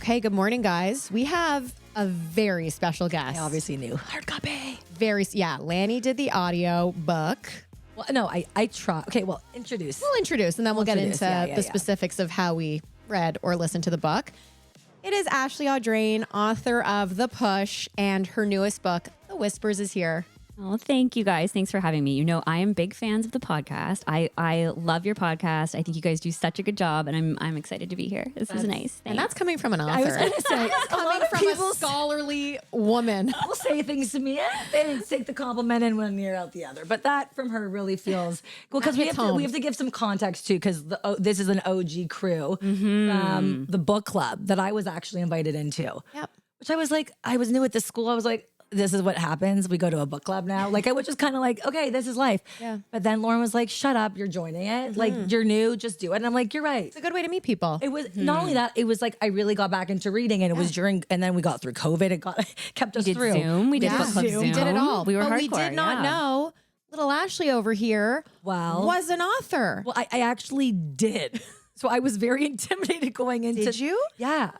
Okay, good morning, guys. We have a very special guest. I obviously knew. Hard copy. Lanny did the audio book. Well, no, I try. Okay, well, introduce. We'll introduce, and then we'll get into the yeah. specifics of how we read or listened to the book. It is Ashley Audrain, author of The Push, and her newest book, The Whispers, is here. Oh, thank you guys. Thanks for having me. You know, I am big fans of the podcast. I love your podcast. I think you guys do such a good job, and I'm excited to be here. This is nice. Thanks. And that's coming from an author. I was going to say, That's coming from a scholarly woman. will say things to me. They didn't take the compliment in one ear out the other. But that from her really feels cool because we have to give some context too, because this is an OG crew, the book club that I was actually invited into. Yep. Which I was like, I was new at this school. I was like, this is what happens. We go to a book club now. Like I was just kind of like, okay, this is life. Yeah. But then Lauren was like, shut up, you're joining it. Like you're new, just do it. And I'm like, you're right. It's a good way to meet people. It was not only that, it was like I really got back into reading, and it was during, and then we got through COVID. It kept us we did through. Zoom. We did book club Zoom. We did it all. We were but hardcore. we did not know little Ashley over here was an author. Well, I actually did. So I was very intimidated going into. Did you? Yeah.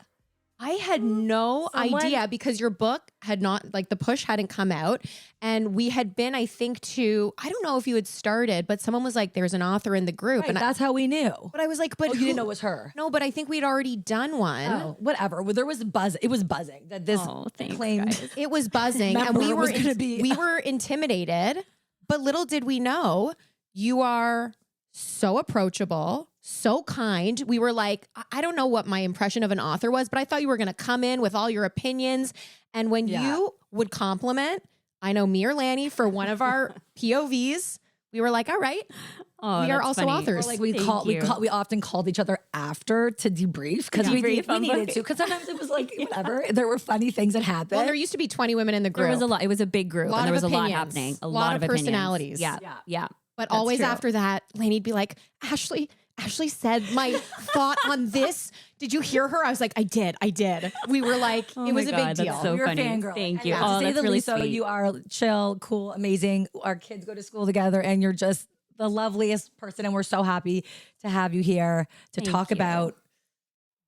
I had no idea because your book had not, like the push hadn't come out. And we had been, I think, I don't know if you had started, but someone was like, there's an author in the group. Right, and that's how we knew. but I was like, but you didn't know it was her. No, but I think we'd already done one. Oh, whatever. Well, there was buzz. It was buzzing that this thanks, claimed. guys. It was buzzing and we were, we were intimidated, but little did we know you are so approachable, so kind. We were like, I don't know what my impression of an author was, but I thought you were going to come in with all your opinions. And when you would compliment, I know me or Lanny for one of our POVs, we were like, all right, we are also funny. authors. Or like we often called each other after to debrief because we needed to. Because sometimes it was like whatever. There were funny things that happened. Well, there used to be 20 women in the group. There was a lot. It was a big group, and there was a lot happening. A lot of personalities. Yeah. But always after that, Laney'd be like, Ashley said my thought on this. Did you hear her? I was like, I did. We were like, it was a big deal. That's so we were funny. Fangirl. Thank you. To say That's the really least, so sweet. you are chill, cool, amazing. Our kids go to school together, and you're just the loveliest person. And we're so happy to have you here to talk about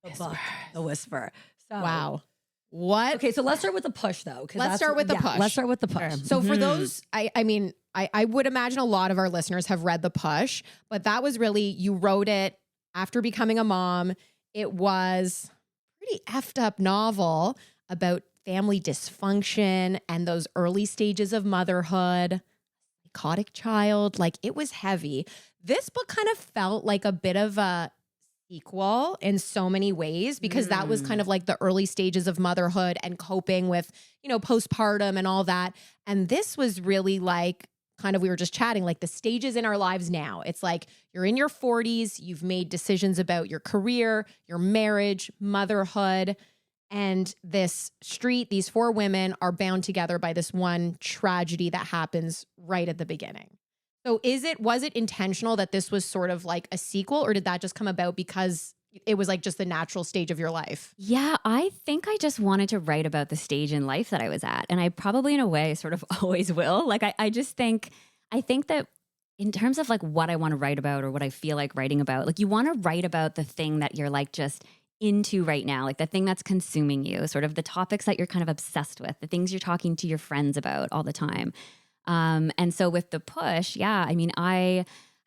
the book, The Whisper. So, Wow. What? Okay, so let's start with the push, though. Let's start with the push. Let's start with the push. So for those, I mean, I would imagine a lot of our listeners have read The Push, but that was really, you wrote it after becoming a mom. It was a pretty effed up novel about family dysfunction and those early stages of motherhood, psychotic child. Like it was heavy. This book kind of felt like a bit of a sequel in so many ways because that was kind of like the early stages of motherhood and coping with, postpartum and all that. And this was really like kind of, we were just chatting, like the stages in our lives now. It's like you're in your 40s, you've made decisions about your career, your marriage, motherhood, and this street, these four women are bound together by this one tragedy that happens right at the beginning. So was it intentional that this was sort of like a sequel, or did that just come about because it was like just the natural stage of your life? Yeah, I think I just wanted to write about the stage in life that I was at. And I probably in a way sort of always will. Like I think that in terms of like what I want to write about or what I feel like writing about, like you want to write about the thing that you're like just into right now, like the thing that's consuming you, sort of the topics that you're kind of obsessed with, the things you're talking to your friends about all the time. And so with The Push, I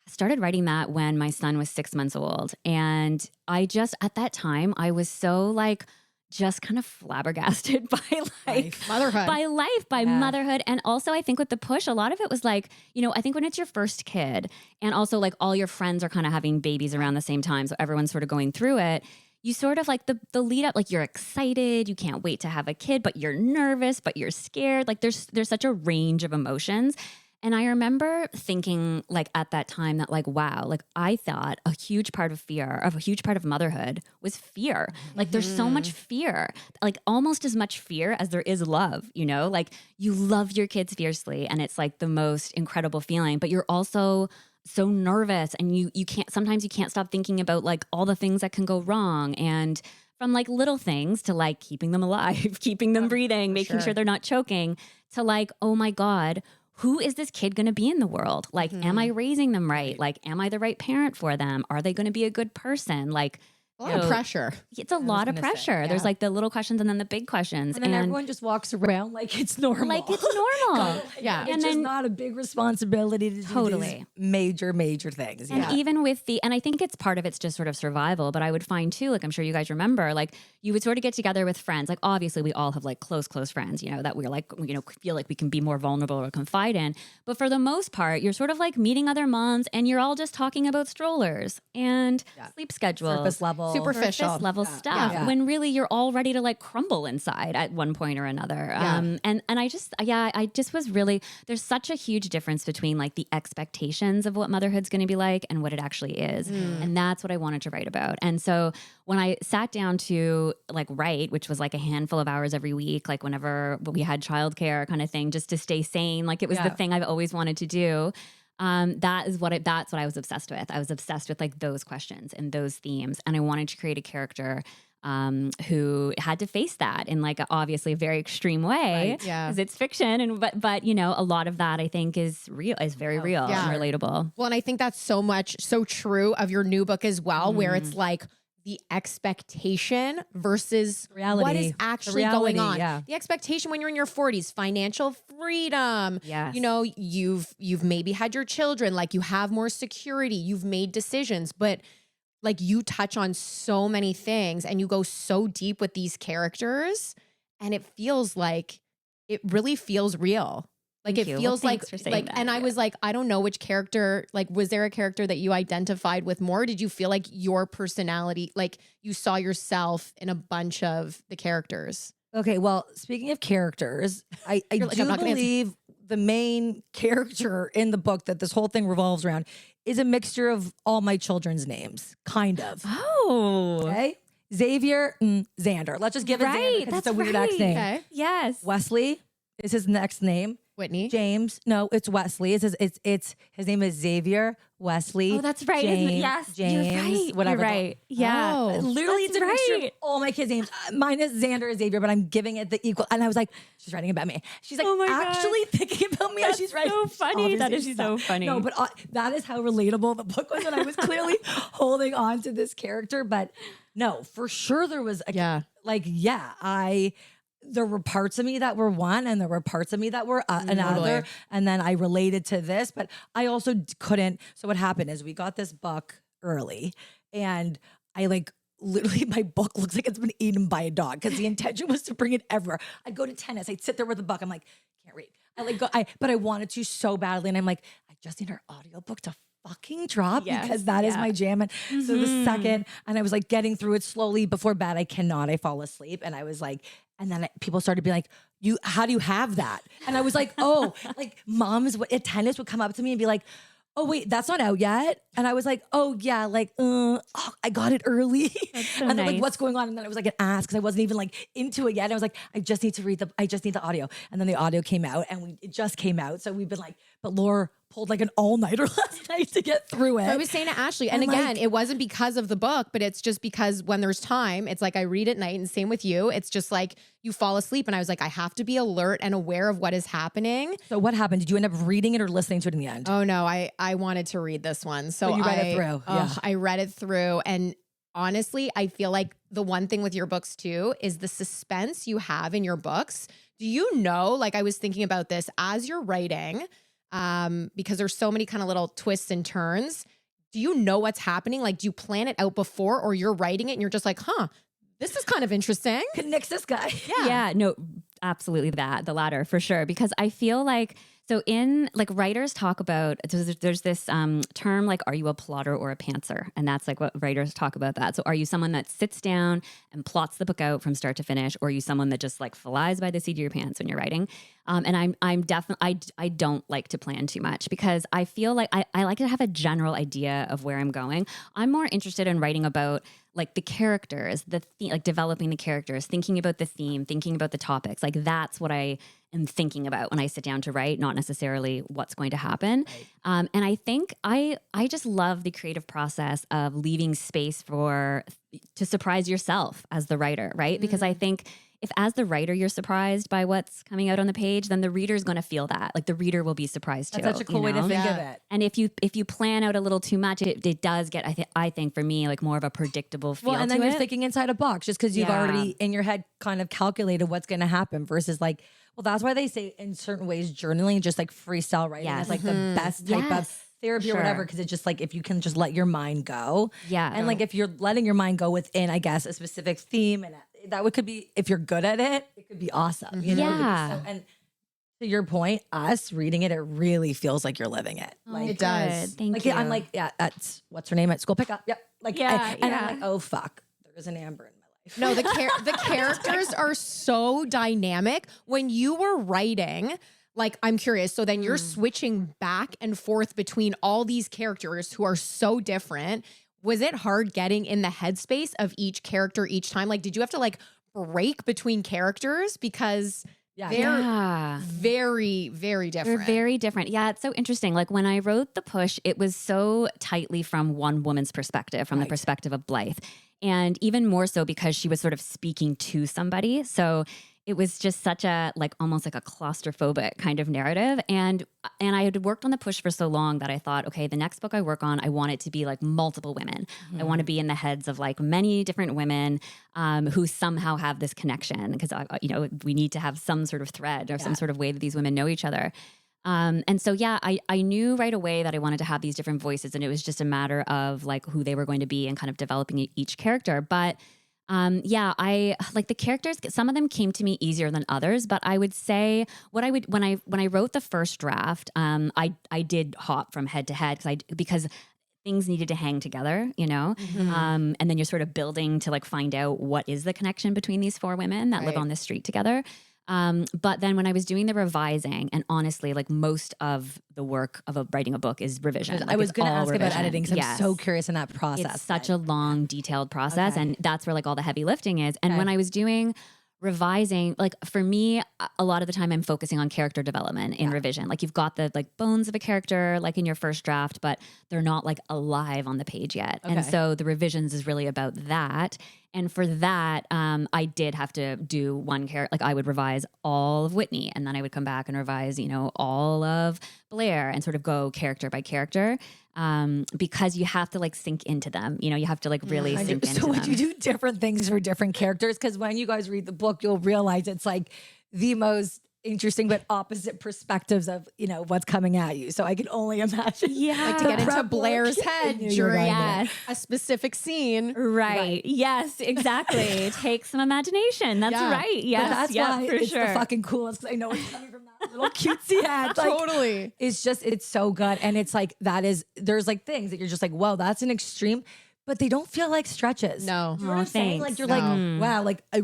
started writing that when my son was 6 months old. And at that time, I was so like, just kind of flabbergasted by motherhood. And also I think with The Push, a lot of it was like, I think when it's your first kid and also like all your friends are kind of having babies around the same time. So everyone's sort of going through it. You sort of like the lead up, like you're excited, you can't wait to have a kid, but you're nervous, but you're scared. Like there's such a range of emotions. And I remember thinking like at that time that like, wow, like I thought a huge part of motherhood was fear. Like there's so much fear, like almost as much fear as there is love, like you love your kids fiercely and it's like the most incredible feeling, but you're also so nervous and you can't stop thinking about like all the things that can go wrong. And from like little things to like keeping them alive, keeping them breathing, making sure they're not choking, to like, oh my God, who is this kid going to be in the world? Like, am I raising them right? Like, am I the right parent for them? Are they going to be a good person? Like, A lot of pressure. It's a lot of pressure. Say, There's like the little questions and then the big questions. And then everyone just walks around like it's normal. Like it's normal. Yeah. It's just not a big responsibility to do these major things. And even with and I think it's part of it's just sort of survival, but I would find too, like I'm sure you guys remember, like you would sort of get together with friends. Like obviously we all have like close friends, you know, that we're like, you know, feel like we can be more vulnerable or confide in. But for the most part, you're sort of like meeting other moms and you're all just talking about strollers and sleep schedules. Surface level. Superficial. Level stuff when really you're all ready to like crumble inside at one point or another. And I just was really, there's such a huge difference between like the expectations of what motherhood's going to be like and what it actually is. And that's what I wanted to write about. And so when I sat down to like write, which was like a handful of hours every week, like whenever we had childcare kind of thing, just to stay sane, like it was the thing I've always wanted to do. That's what I was obsessed with. I was obsessed with like those questions and those themes. And I wanted to create a character who had to face that in like obviously a very extreme way because it's fiction. And, but you know, a lot of that I think is very real and relatable. Well, and I think that's so true of your new book as well, where it's like the expectation versus reality. What is actually going on. Yeah. The expectation when you're in your 40s, financial freedom. Yes. You know, you've maybe had your children, like you have more security, you've made decisions, but like you touch on so many things and you go so deep with these characters and it really feels real. Like it feels like, and I was like, I don't know which character, like, was there a character that you identified with more? Did you feel like your personality, like you saw yourself in a bunch of the characters? Okay. Well, speaking of characters, I do believe the main character in the book that this whole thing revolves around is a mixture of all my children's names, kind of. Oh. Okay. Xavier and Xander. Let's just give it Xander because it's a weird ass name. Okay. Yes. Wesley is his next name. Whitney. James. No, it's Wesley. His name is Xavier Wesley. Oh, that's right. James, Yes. James. You're right. Whatever. You're right. Yeah. Oh. Literally, it's That's a mixture of right. all my kids' names. Mine is Xander and Xavier, but I'm giving it the equal. And I was like, she's writing about me. She's like, Oh my actually thinking about me as she's writing. so funny. Obviously, That is she's so not. funny. No, but that is how relatable the book was. And I was clearly holding on to this character. But no, for sure there was there were parts of me that were one and there were parts of me that were another. And then I related to this, but I also couldn't. So what happened is we got this book early and I like literally my book looks like it's been eaten by a dog because the intention was to bring it everywhere. I'd go to tennis. I'd sit there with the book. I'm like, can't read. But I wanted to so badly. And I'm like, I just need our audiobook to fucking drop because that is my jam. And so the second, and I was like getting through it slowly before bed. I fall asleep. And I was like, and then people started being like, how do you have that? And I was like, oh, like moms at tennis would come up to me and be like, oh wait, that's not out yet. And I was like, oh yeah, like, I got it early. So and then like, nice. what's going on? And then I was like an ass because I wasn't even like into it yet. And I was like, I just need the audio. And then the audio came out and it just came out. So we've been like, but Laura pulled like an all-nighter last night to get through it. I was saying to Ashley, and again, it wasn't because of the book, but it's just because when there's time, it's like I read at night and same with you. It's just like you fall asleep and I was like, I have to be alert and aware of what is happening. So what happened? Did you end up reading it or listening to it in the end? Oh no, I wanted to read this one. So you read it through. I read it through. And honestly, I feel like the one thing with your books too is the suspense you have in your books. Do you know, like I was thinking about this as you're writing, because there's so many kind of little twists and turns. Do you know what's happening? Like, do you plan it out before or you're writing it and you're just like, this is kind of interesting. Could nix this guy. Yeah, no, absolutely the latter for sure. Because I feel like, so in like writers talk about, there's this term like, are you a plotter or a pantser? And that's like what writers talk about that. So are you someone that sits down and plots the book out from start to finish? Or are you someone that just like flies by the seat of your pants when you're writing? And I'm definitely, I don't like to plan too much because I feel like I like to have a general idea of where I'm going. I'm more interested in writing about like the characters, like developing the characters, thinking about the theme, thinking about the topics. Like that's what I am thinking about when I sit down to write, not necessarily what's going to happen. And I think I just love the creative process of leaving space to surprise yourself as the writer, right? Because I think if as the writer you're surprised by what's coming out on the page, then the reader's going to feel that. Like the reader will be surprised too. That's such a cool way to think of it. And if you plan out a little too much, it does get I think for me like more of a predictable feel. Well, and then to you're it. thinking inside a box just because you've already in your head kind of calculated what's going to happen versus like, well, that's why they say in certain ways journaling, just like freestyle writing is like the best type of therapy or whatever, because it's just like if you can just let your mind go. Yeah. And like if you're letting your mind go within, I guess, a specific theme, and that could be, if you're good at it, it could be awesome. You know? Yeah. And to your point, us reading it, it really feels like you're living it. Like it does. Thank like you. I'm like, yeah, that's what's her name at school pickup. Yep. Like and I'm like, oh fuck, there's an Amber in my life. No, the characters are so dynamic. When you were writing, like, I'm curious. So then you're switching back and forth between all these characters who are so different. Was it hard getting in the headspace of each character each time? Like, did you have to like break between characters because they're very, very different? They're very different. Yeah, it's so interesting. Like when I wrote The Push, it was so tightly from one woman's perspective, from the perspective of Blythe. And even more so because she was sort of speaking to somebody. So it was just such a like almost like a claustrophobic kind of narrative. And I had worked on The Push for so long that I thought, okay, the next book I work on, I want it to be like multiple women. I want to be in the heads of like many different women who somehow have this connection, because we need to have some sort of thread or some sort of way that these women know each other. And so, I knew right away that I wanted to have these different voices, and it was just a matter of like who they were going to be and kind of developing each character. But I like the characters. Some of them came to me easier than others, but I would say when I wrote the first draft, I did hop from head to head because things needed to hang together, you know? And then you're sort of building to like find out what is the connection between these four women that live on this street together. But then when I was doing the revising, and honestly, like most of the work of writing a book is revision. Like I was going to ask revision. about editing because I'm so curious in that process. It's such a long, detailed process, and that's where like all the heavy lifting is. And when I was doing revising, like for me, a lot of the time I'm focusing on character development in revision. Like you've got the like bones of a character like in your first draft, but they're not like alive on the page yet. And so the revisions is really about that. And for that, I did have to do one character. Like I would revise all of Whitney, and then I would come back and revise, all of Blair, and sort of go character by character. Because you have to like sink into them. You have to like really sink into them. So would you do different things for different characters? Because when you guys read the book, you'll realize it's like the most interesting but opposite perspectives of what's coming at you. So I can only imagine. Like to get into Blair's head during a specific scene. Right. Yes, exactly. It takes some imagination. That's right. Yes. But that's why it's sure. the fucking coolest, because I know it's coming from that little cutesy head. Like, Totally. It's so good. And it's like, there's like things that you're just like, whoa, that's an extreme. But they don't feel like stretches. No. You know what I'm saying? Like you're No. like, wow, like I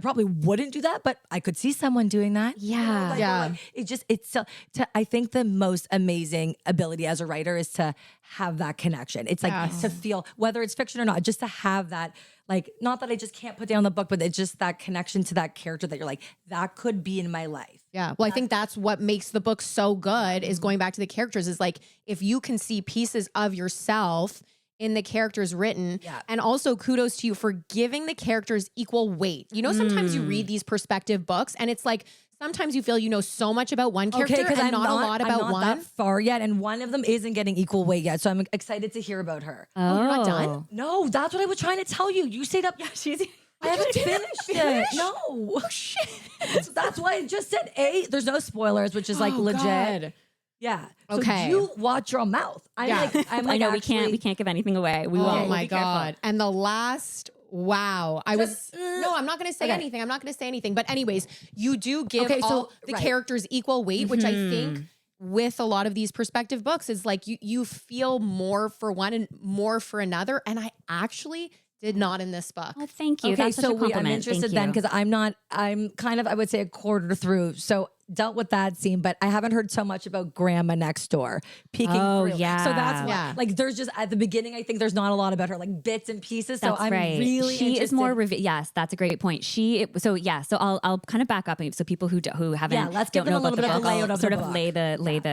probably wouldn't do that, but I could see someone doing that. Yeah. Like, it's so, I think the most amazing ability as a writer is to have that connection. It's like to feel, whether it's fiction or not, just to have that, like, not that I just can't put down the book, but it's just that connection to that character that you're like, that could be in my life. Yeah. Well, I think that's what makes the book so good, is going back to the characters, is like, if you can see pieces of yourself in the characters written. And also kudos to you for giving the characters equal weight. Sometimes you read these perspective books and it's like, sometimes you feel you know so much about one character and not a lot about I'm not one. that far yet, and one of them isn't getting equal weight yet. So I'm excited to hear about her. Oh, you're not done? No, that's what I was trying to tell you. You stayed up. Yeah, I haven't finished it. No. Oh, shit. That's why I just said there's no spoilers, which is like legit. God. Yeah. Okay. So you watch your mouth. I'm I know we can't give anything away. We won't. Oh my We'll be careful. God. And the last, wow. No, I'm not going to say anything. I'm not going to say anything. But anyways, you do give all the characters equal weight, which I think with a lot of these perspective books is like you feel more for one and more for another. And I actually did not in this book. Oh, thank you. Okay, That's such a so compliment. I'm interested Thank then, you. because I'm kind of, I would say, a quarter through. So dealt with that scene, but I haven't heard so much about Grandma next door peeking through. Yeah. So that's why, like, there's just at the beginning, I think there's not a lot about her, like bits and pieces. So That's I'm right. really She interested. is more. Yes, that's a great point. So I'll kind of back up. So people who haven't let's give don't them know a about little the bit of book, the layout I'll of sort the of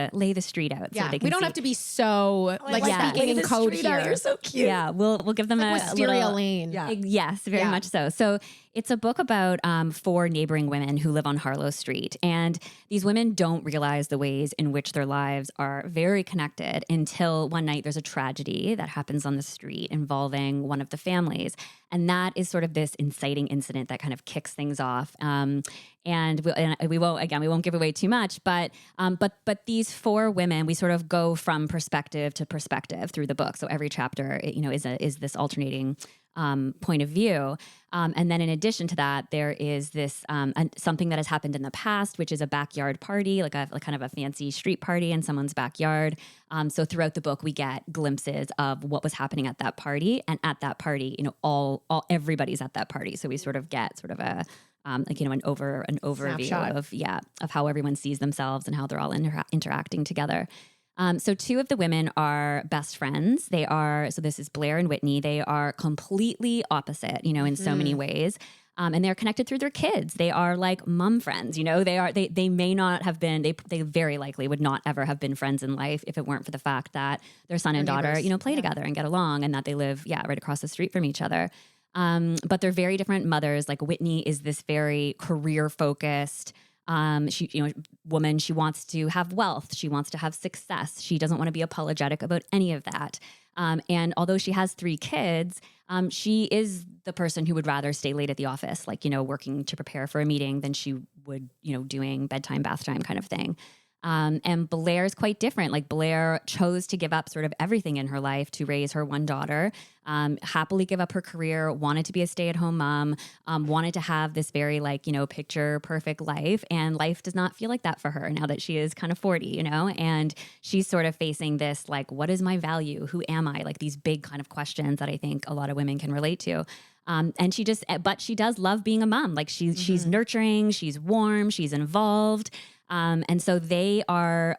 book. lay the street out. Yeah, so they can we don't see. have to be so like yeah. speaking in code here. You're so cute. Yeah, we'll give them Like a Wisteria little. Lane. Yeah. Yes, very much so. So it's a book about 4 neighboring women who live on Harlow Street. And these women don't realize the ways in which their lives are very connected until one night there's a tragedy that happens on the street involving one of the families. And that is sort of this inciting incident that kind of kicks things off. And we won't give away too much, but these 4 women, we sort of go from perspective to perspective through the book. So every chapter, is this alternating point of view. And then in addition to that, there is this something that has happened in the past, which is a backyard party, like kind of a fancy street party in someone's backyard. So throughout the book, we get glimpses of what was happening at that party, and at that party, everybody's at that party. So we sort of get sort of a an overview Snapshot. of how everyone sees themselves and how they're all interacting together. So 2 of the women are best friends. So this is Blair and Whitney. They are completely opposite, in so many ways. And they're connected through their kids. They are like mom friends, they may not have been, they very likely would not ever have been friends in life if it weren't for the fact that their son and daughter, play together and get along, and that they live, right across the street from each other. But they're very different mothers. Like Whitney is this very career focused, woman. She wants to have wealth. She wants to have success. She doesn't want to be apologetic about any of that. And although she has 3 kids, she is the person who would rather stay late at the office, working to prepare for a meeting, than she would, doing bedtime, bath time kind of thing. And Blair's quite different. Like Blair chose to give up sort of everything in her life to raise her one daughter, happily give up her career, wanted to be a stay-at-home mom, wanted to have this very picture perfect life. And life does not feel like that for her now that she is kind of 40, and she's sort of facing this, what is my value? Who am I? Like these big kind of questions that I think a lot of women can relate to. And but she does love being a mom. Like she's nurturing, she's warm, she's involved. And so they are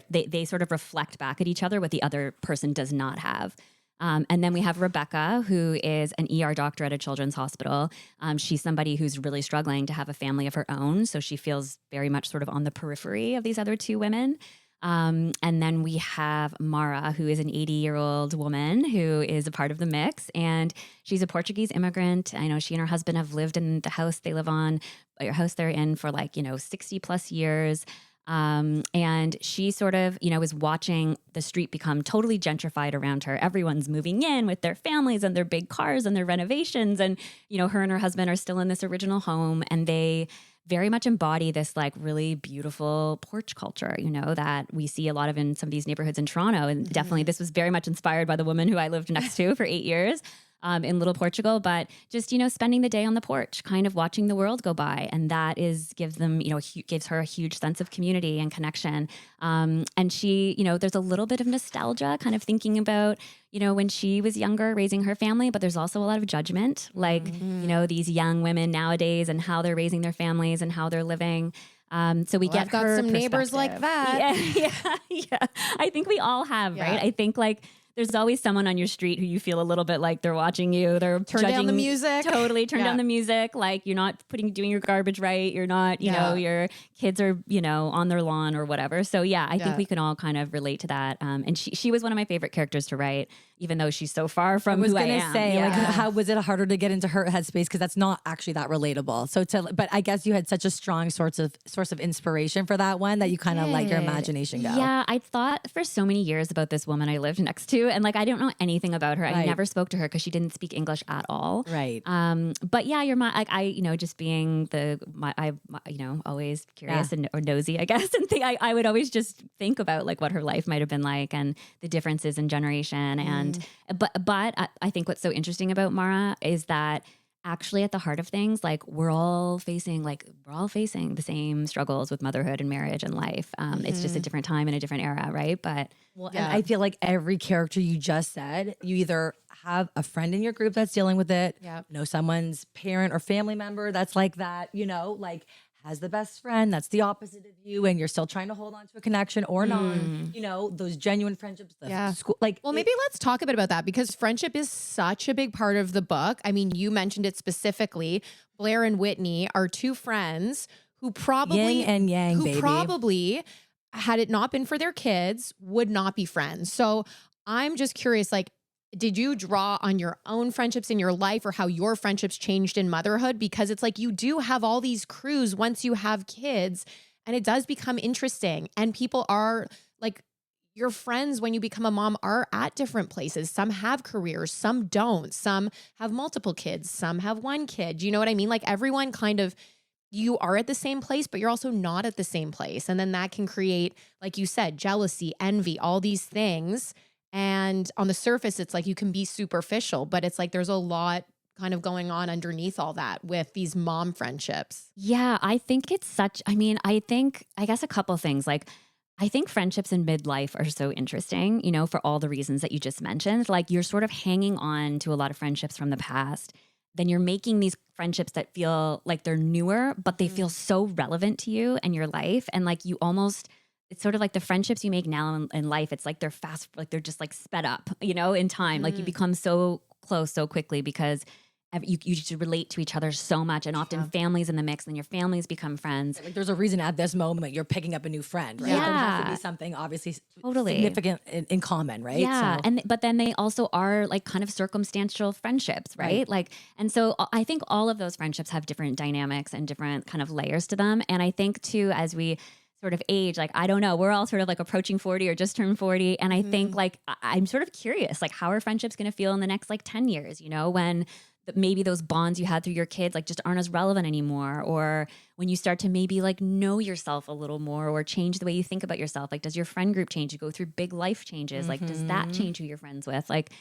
they sort of reflect back at each other what the other person does not have. And then we have Rebecca, who is an ER doctor at a children's hospital. She's somebody who's really struggling to have a family of her own. So she feels very much sort of on the periphery of these other 2 women. And then we have Mara, who is an 80-year-old woman who is a part of the mix. And she's a Portuguese immigrant. I know she and her husband have lived in the house they live on, a house they're in for 60 plus years. And she sort of, is watching the street become totally gentrified around her. Everyone's moving in with their families and their big cars and their renovations. And, her and her husband are still in this original home, and they very much embody this really beautiful porch culture, that we see a lot of in some of these neighborhoods in Toronto. And definitely this was very much inspired by the woman who I lived next to for 8 years. In Little Portugal, but just, spending the day on the porch, kind of watching the world go by. And that gives her a huge sense of community and connection. And she, there's a little bit of nostalgia kind of thinking about, when she was younger, raising her family, but there's also a lot of judgment, these young women nowadays and how they're raising their families and how they're living. So we get I've got her some neighbors like that. Yeah. I think we all have, right? I think there's always someone on your street who you feel a little bit like they're watching you. They're Turn down the music. Totally turn down the music. Like you're not doing your garbage right. You're not, your kids are, on their lawn or whatever. So I think we can all kind of relate to that. And she was one of my favorite characters to write, even though she's so far from who I am. I was going to say, how was it harder to get into her headspace? Because that's not actually that relatable. But I guess you had such a strong source of inspiration for that one that you kind of let your imagination go. Yeah, I thought for so many years about this woman I lived next to, and I don't know anything about her. I never spoke to her because she didn't speak English at all. Right. But you're just being always curious and or nosy, I guess, and I would always just think about what her life might have been like and the differences in generation. And but I think what's so interesting about Mara is that actually at the heart of things, we're all facing the same struggles with motherhood and marriage and life. It's just a different time and a different era, right? But and I feel like every character you just said, you either have a friend in your group that's dealing with it, know someone's parent or family member that's like that, has the best friend that's the opposite of you, and you're still trying to hold on to a connection or not. Those genuine friendships. School, maybe let's talk a bit about that, because friendship is such a big part of the book. I mean, you mentioned it specifically. Blair and Whitney are 2 friends who probably yin and yang, who baby. Probably, had it not been for their kids, would not be friends. So I'm just curious, did you draw on your own friendships in your life or how your friendships changed in motherhood? Because it's like you do have all these crews once you have kids, and it does become interesting. And people are like, your friends when you become a mom are at different places. Some have careers, some don't. Some have multiple kids, some have one kid. You know what I mean? Like everyone kind of, you are at the same place, but you're also not at the same place. And then that can create, like you said, jealousy, envy, all these things. And on the surface, it's like you can be superficial, but it's like there's a lot kind of going on underneath all that with these mom friendships. Yeah, I think it's such, I guess a couple things. Like, I think friendships in midlife are so interesting, for all the reasons that you just mentioned. Like, you're sort of hanging on to a lot of friendships from the past. Then you're making these friendships that feel like they're newer, but they feel so relevant to you and your life. And like you almost, it's sort of like the friendships you make now in life. It's like they're fast, like they're just like sped up, in time. Like you become so close so quickly because you just relate to each other so much, and often families in the mix, and your families become friends. Like there's a reason at this moment you're picking up a new friend, right? Yeah. There has to be something obviously significant in common, right? Yeah, So. but then they also are like kind of circumstantial friendships, right? Like, and so I think all of those friendships have different dynamics and different kind of layers to them. And I think too, as we sort of age, like, I don't know, we're all sort of like approaching 40 or just turned 40. And I think like, I'm sort of curious, like how are friendships going to feel in the next like 10 years, when maybe those bonds you had through your kids like just aren't as relevant anymore, or when you start to maybe like know yourself a little more or change the way you think about yourself. Like, does your friend group change? You go through big life changes. Like, does that change who you're friends with? Like,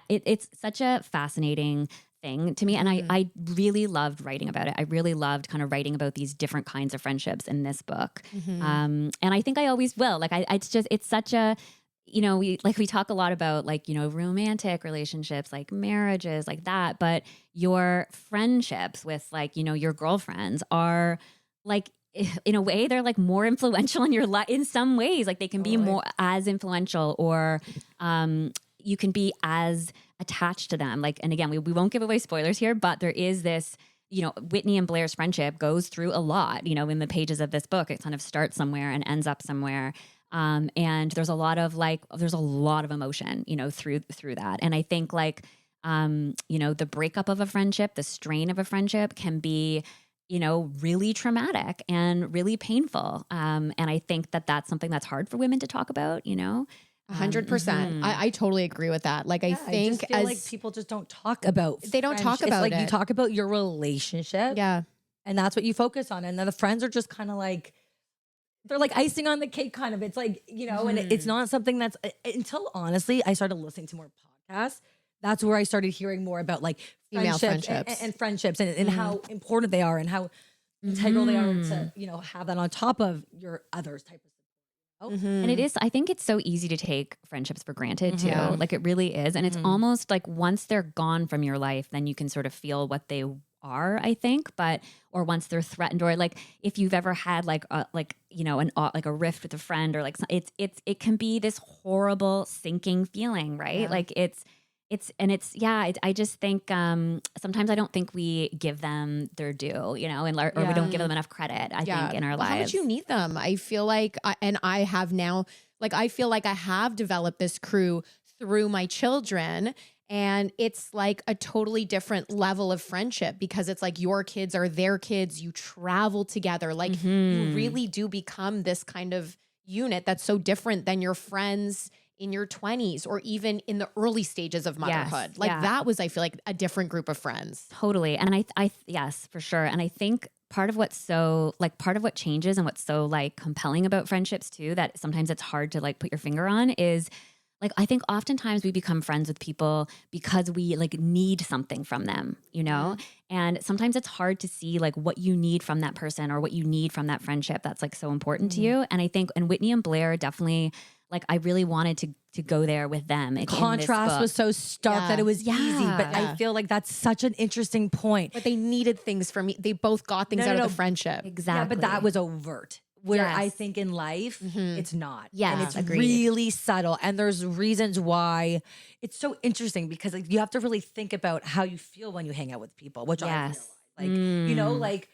it's such a fascinating thing to me. And I really loved writing about it. I really loved kind of writing about these different kinds of friendships in this book. And I think I always will. Like, it's such a, we talk a lot about like, romantic relationships, like marriages, like that. But your friendships with like, your girlfriends are like, in a way, they're like more influential in your life in some ways. Like they can be more as influential, or you can be as attached to them. Like, and again, we won't give away spoilers here, but there is this, Whitney and Blair's friendship goes through a lot, in the pages of this book. It kind of starts somewhere and ends up somewhere. And there's a lot of emotion, through that. And I think like, the breakup of a friendship, the strain of a friendship can be, really traumatic and really painful. And I think that that's something that's hard for women to talk about, 100%. I totally agree with that. Like, I think just feel like people just don't talk about they don't talk about like it. You talk about your relationship. Yeah. And that's what you focus on. And then the friends are just kind of like, they're like icing on the cake kind of. It's like, and it's not something that's, until honestly, I started listening to more podcasts. That's where I started hearing more about like Female friendships and friendships and how important they are and how integral they are to, have that on top of your others type of stuff. And it is, I think it's so easy to take friendships for granted too. Like it really is. And it's almost like once they're gone from your life, then you can sort of feel what they are, I think, or once they're threatened, or like if you've ever had like a rift with a friend, or like it can be this horrible sinking feeling, right? Yeah. Like I just think sometimes I don't think we give them their due, or we don't give them enough credit, I think, in our lives. How much you need them? I feel like, I have now, like, I feel like I have developed this crew through my children. And it's like a totally different level of friendship because it's like your kids are their kids. You travel together. Like you really do become this kind of unit that's so different than your friends in your 20s or even in the early stages of motherhood. That was, I feel like, a different group of friends. Totally. And I yes, for sure. And I think part of what changes and what's so like compelling about friendships too, that sometimes it's hard to like put your finger on, is like, I think oftentimes we become friends with people because we like need something from them, and sometimes it's hard to see like what you need from that person or what you need from that friendship that's like so important to you. And I think, and Whitney and Blair definitely, like, I really wanted to go there with them. The contrast was so stark that it was easy, but I feel like that's such an interesting point. But they needed things from me. They both got things out of the friendship. Exactly. Yeah, but that was overt. Where I think in life, it's not. Yeah, and it's really subtle. And there's reasons why it's so interesting because like, you have to really think about how you feel when you hang out with people, which I realize. Like, like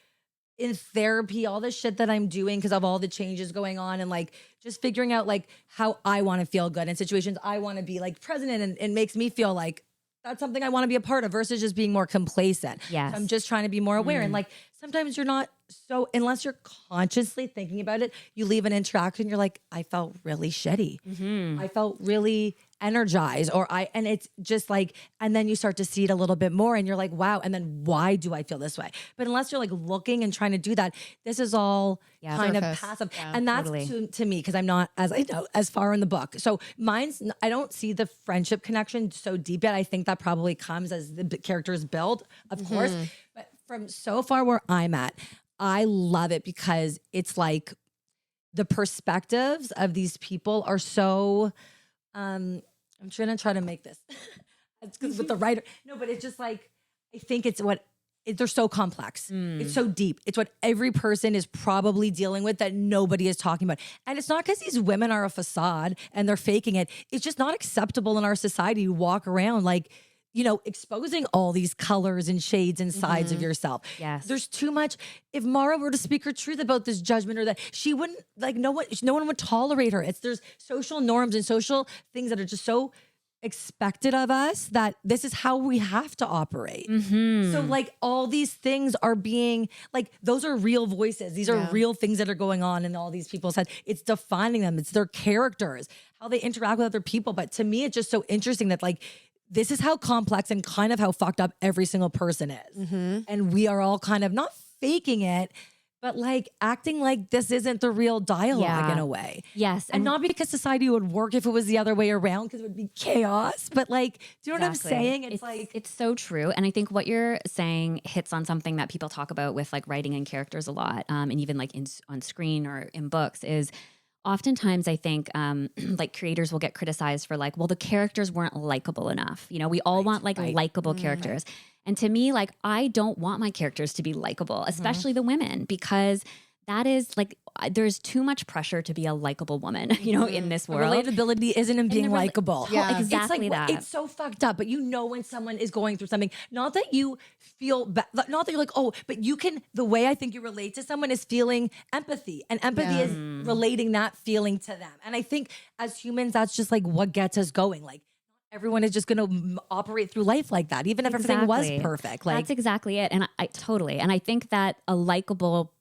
in therapy, all the shit that I'm doing because of all the changes going on, and like just figuring out like how I want to feel good in situations I want to be like present in, and it makes me feel like that's something I want to be a part of versus just being more complacent. Yes. So I'm just trying to be more aware. And like sometimes you're not so, unless you're consciously thinking about it, you leave an interaction, you're like, I felt really shitty. I felt really energized, and it's just like, and then you start to see it a little bit more and you're like, wow. And then why do I feel this way? But unless you're like looking and trying to do that, this is all kind of passive. And that's to me, because I'm not, as I know, as far in the book. So I don't see the friendship connection so deep yet. I think that probably comes as the characters build, of course. But from so far where I'm at, I love it because it's like the perspectives of these people are so, I'm trying to make this. It's because with the writer, no, but it's just like, I think they're so complex. It's so deep. It's what every person is probably dealing with that nobody is talking about. And it's not because these women are a facade and they're faking it. It's just not acceptable in our society to walk around like, exposing all these colors and shades and sides of yourself. Yes. There's too much. If Mara were to speak her truth about this judgment or that, she wouldn't, like, no one would tolerate her. There's social norms and social things that are just so expected of us that this is how we have to operate. So like all these things are being like, those are real voices. These are real things that are going on in all these people's heads. It's defining them. It's their characters, how they interact with other people. But to me, it's just so interesting that like, this is how complex and kind of how fucked up every single person is. And we are all kind of not faking it, but like acting like this isn't the real dialogue in a way. Yes. And not because society would work if it was the other way around, because it would be chaos. But like, do you know what I'm saying? It's so true. And I think what you're saying hits on something that people talk about with like writing and characters a lot. And even like on screen or in books is oftentimes I think like creators will get criticized for like, well, the characters weren't likable enough. We all want like likable characters. And to me, like, I don't want my characters to be likable, especially the women, because that is like, there's too much pressure to be a likable woman, in this world. Relatability isn't in being likable. Yeah, exactly it's like, that. It's so fucked up, but when someone is going through something, not that you feel bad, not that you're like, oh, but the way I think you relate to someone is feeling empathy, and empathy is relating that feeling to them. And I think as humans, that's just like what gets us going. Like, everyone is just going to operate through life like that, even if everything was perfect. Like, that's exactly it. And I totally. And I think that a likable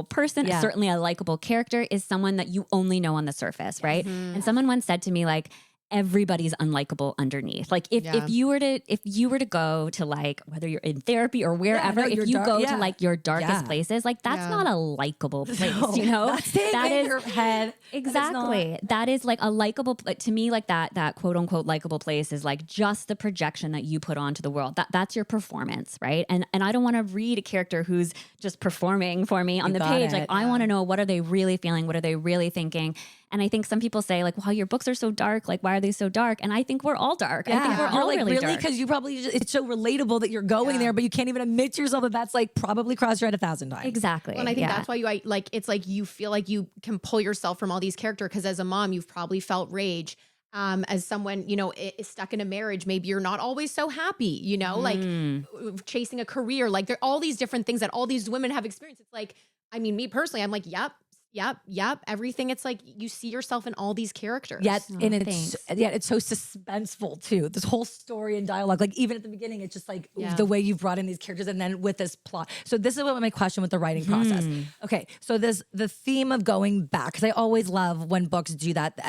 person, certainly a likable character, is someone that you only know on the surface, right? And someone once said to me, like, everybody's unlikable underneath. Like if you were to go to like, whether you're in therapy or wherever, if you go to like your darkest places, like that's not a likable place, that is your head. Exactly. That is like a likable, to me, like that quote unquote likable place is like just the projection that you put onto the world. That's your performance, right? And I don't want to read a character who's just performing for me on the page. Like I want to know, what are they really feeling? What are they really thinking? And I think some people say like, wow, your books are so dark. Like, why are they so dark? And I think we're all dark. I think we're all like, really dark. Because you probably it's so relatable that you're going there, but you can't even admit to yourself that that's like probably crossed your head 1,000 times. Exactly. Well, and I think that's why it's like you feel like you can pull yourself from all these characters, because as a mom, you've probably felt rage. As someone, is stuck in a marriage, maybe you're not always so happy, like chasing a career, like there are all these different things that all these women have experienced. It's like, I mean, me personally, I'm like, yep. Everything. It's like you see yourself in all these characters. It's so suspenseful too. This whole story and dialogue, like even at the beginning, it's just like the way you've brought in these characters, and then with this plot. So this is what my question with the writing process. Okay, so the theme of going back, because I always love when books do that.